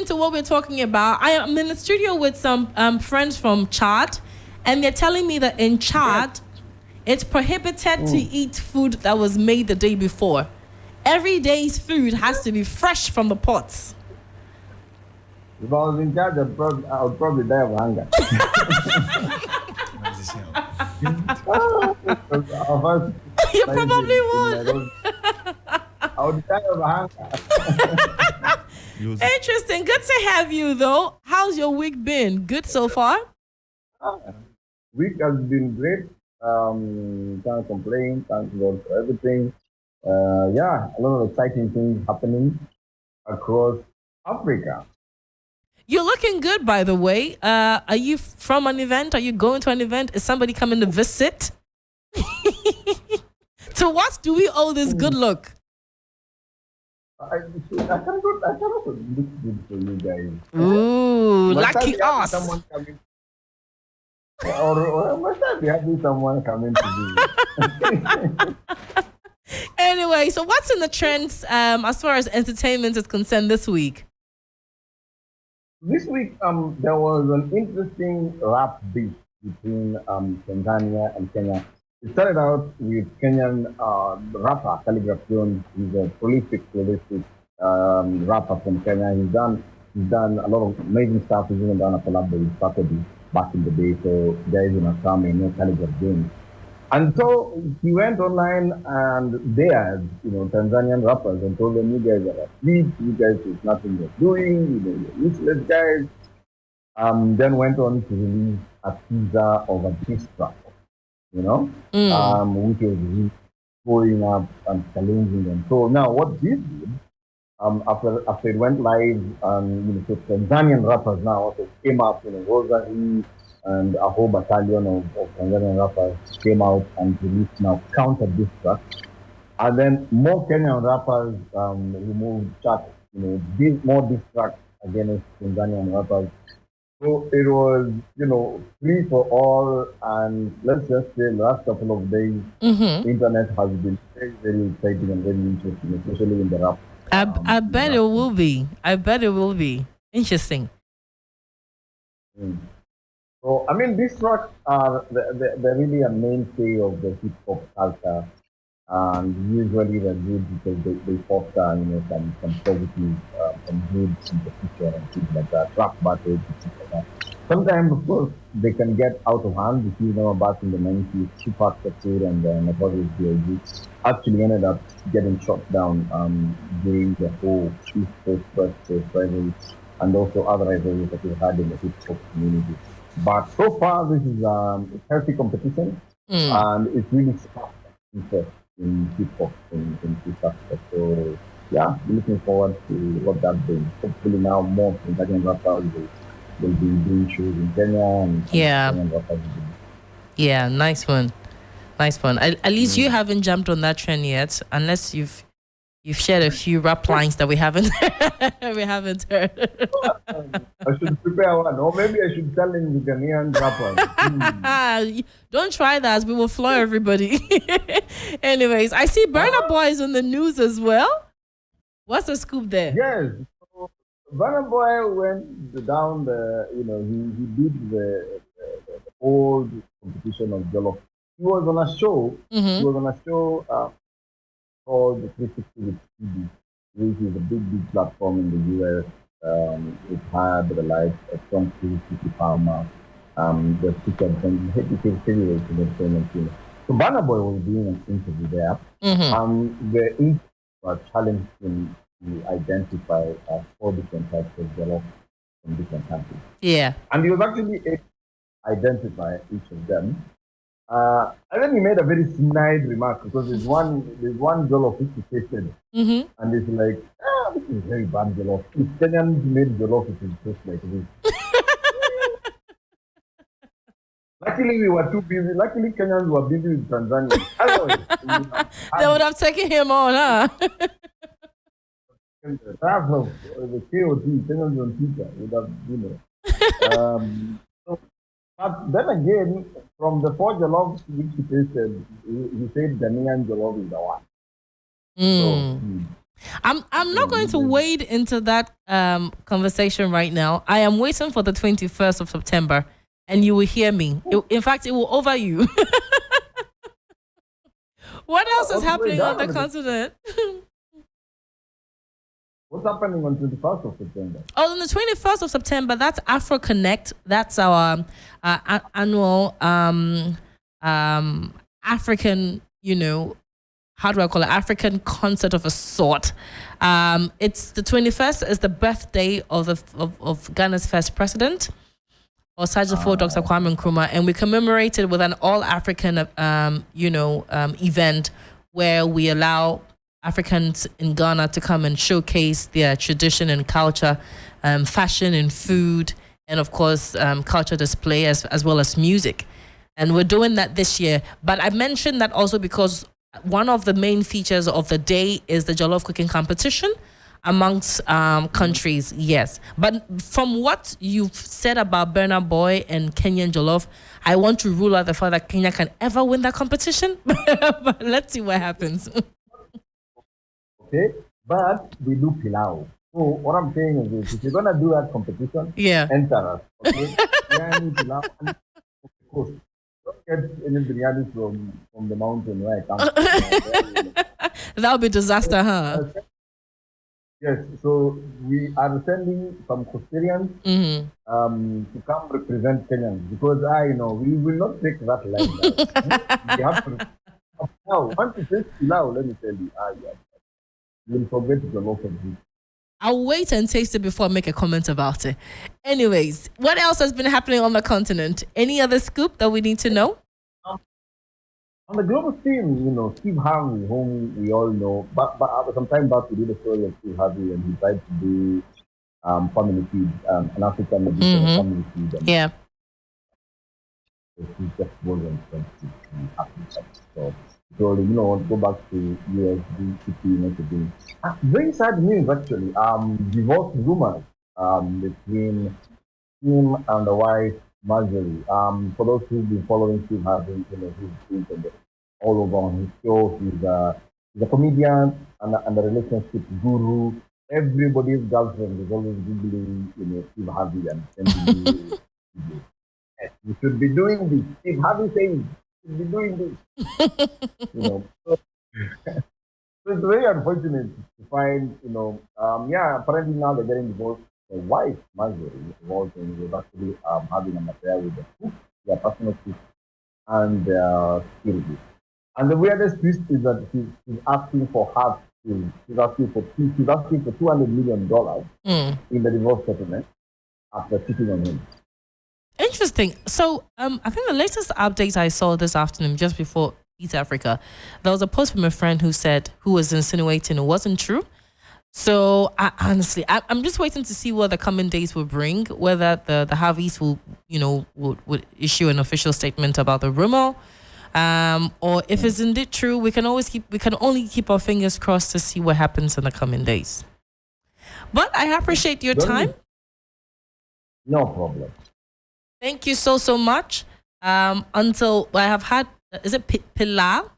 to what we're talking about, I am in the studio with some friends from Chad, and they're telling me that in Chad, it's prohibited to eat food that was made the day before. Every day's food has to be fresh from the pots. If I was in charge, I would probably die of hunger. You probably would. I would die of hunger. Interesting. Good to have you, though. How's your week been? Good so far? Week has been great. Can't complain. Thank God for everything. A lot of exciting things happening across Africa. You're looking good, by the way. Are you from an event? Are you going to an event? Is somebody coming to visit? To what do we owe this good look? I cannot look good for you guys. Ooh, lucky us. Someone coming, or must I be having someone coming to visit? Anyway, so what's in the trends as far as entertainment is concerned this week? This week, there was an interesting rap beef between Tanzania and Kenya. It started out with Kenyan rapper Calligraph Jones. He's a prolific rapper from Kenya. He's done a lot of amazing stuff. He's even done a collab with Saturday back in the day. So guys in Assam know Calligraph Jones. And so he went online and dared, Tanzanian rappers and told them, you guys are asleep, you guys there's nothing you're doing, you're useless guys. Then went on to release a teaser of a diss track, which was really going up and challenging them. So now what this did, after it went live, so Tanzanian rappers now also came up, Rosary, and a whole battalion of Tanzanian rappers came out and released now counter diss tracks. And then more Kenyan rappers removed tracks, more diss tracks against Tanzanian rappers. So it was, free for all. And let's just say the last couple of days, the internet has been very, very exciting and very interesting, especially in the rap. I bet it will be. I bet it will be. Interesting. So, these tracks are they're really a mainstay of the hip hop culture, and usually they're good because they foster, some positive, some good in the future and things like that. Rap battles, things like that. Sometimes, of course, they can get out of hand. If you know back in the 90s, Tupac Shakur and Notorious B.I.G. actually ended up getting shot down during the whole East Coast West Coast rivalry, and also other rivalries that we had in the hip hop community. But so far, this is healthy competition, and it's really sparked interest in hip hop in this aspect. So, we're looking forward to what that brings. Hopefully, now more Tanzanian rappers will be doing shows in Kenya, and Tanzanian rappers will be. Yeah, nice one. At least you haven't jumped on that trend yet, unless you've shared a few rap lines that we haven't heard. I should prepare one, or maybe I should tell him the Ghanaian rappers. Don't try that. We will floor everybody. Anyways, I see Burna Boy is on the news as well. What's the scoop there? Yes. So Burna Boy went down he did the old competition of Jollof. He was on a show. He was on a show called the 360 with TV, which is a big platform in the US. It had the likes of Tom Cruise, Kiki Palmer, the featured from heavyweight entertainment. So Burna Boy was doing an interview there. The interview was challenged him to identify 4 different types of jollof from different countries. Yeah. And he was actually able to identify each of them. And then he made a very snide remark because there's one jollof which he tasted, and it's like, this is very bad jollof. If Kenyans made jollof, it would taste like this. Luckily, we were too busy. Luckily, Kenyans were busy with Tanzania. They would have taken him on, huh? Half of the KOT, Kenyans on Twitter, would have, but then again, from the 4 jollof which he tasted, he said Ghanaian jollof is the one. I'm not going to wade into that conversation right now. I am waiting for the 21st of September, and you will hear me. In fact, it will over you. What else is happening on the continent? What's happening on 21st of September? Oh, on the 21st of September, that's Afro Connect. That's our annual African, how do I call it? African concert of a sort. It's the 21st is the birthday of Ghana's first president, Osajifo Dr. Kwame Nkrumah, and we commemorate it with an all-African, event where we allow Africans in Ghana to come and showcase their tradition and culture, fashion and food, and of course, culture display as well as music. And we're doing that this year. But I mentioned that also because one of the main features of the day is the jollof cooking competition amongst countries, yes. But from what you've said about Burna Boy and Kenyan jollof, I want to rule out the fact that Kenya can ever win that competition. But let's see what happens. Okay, but we do pilau. So what I'm saying is this, if you're gonna do that competition, enter us. Okay, biryani, pilau, and of course, don't get any biryani from the mountain where I come from. That would be disaster, huh? Yes, so we are sending some Costarians to come represent Kenyans because we will not take that line. We have to. Now, once you take pilau, let me tell you, you'll forget the local food. I'll wait and taste it before I make a comment about it. Anyways, what else has been happening on the continent? Any other scoop that we need to know? On the global scene, Steve Harvey, whom we all know, but some time back we did a story of Steve Harvey and he tried to do family feed, an African edition of family feed. And he just wasn't happy. So go back to USD, messaging. Very sad news, actually. Divorce rumors between him and the wife, Marjorie. For those who've been following Steve Harvey, he's all over on his show. He's a comedian and a relationship guru. Everybody's girlfriend is always googling, Steve Harvey and sending you videos. Yes, you should be doing this. Steve Harvey says be doing this. So it's very unfortunate to find, apparently now they're getting divorced. The wife, Marjorie, was actually having an affair with the cook, their personal cook, and their security. And the weirdest twist is that he's asking for half. She's asking for $200 million in the divorce settlement after cheating on him. Interesting. So I think the latest update I saw this afternoon, just before East Africa, there was a post from a friend who was insinuating it wasn't true. So honestly, I'm just waiting to see what the coming days will bring, whether the Harveys will would issue an official statement about the rumor, or if it's indeed true. We can only keep our fingers crossed to see what happens in the coming days. But I appreciate your time. No problem. Thank you so much. Until I have had, is it pilau?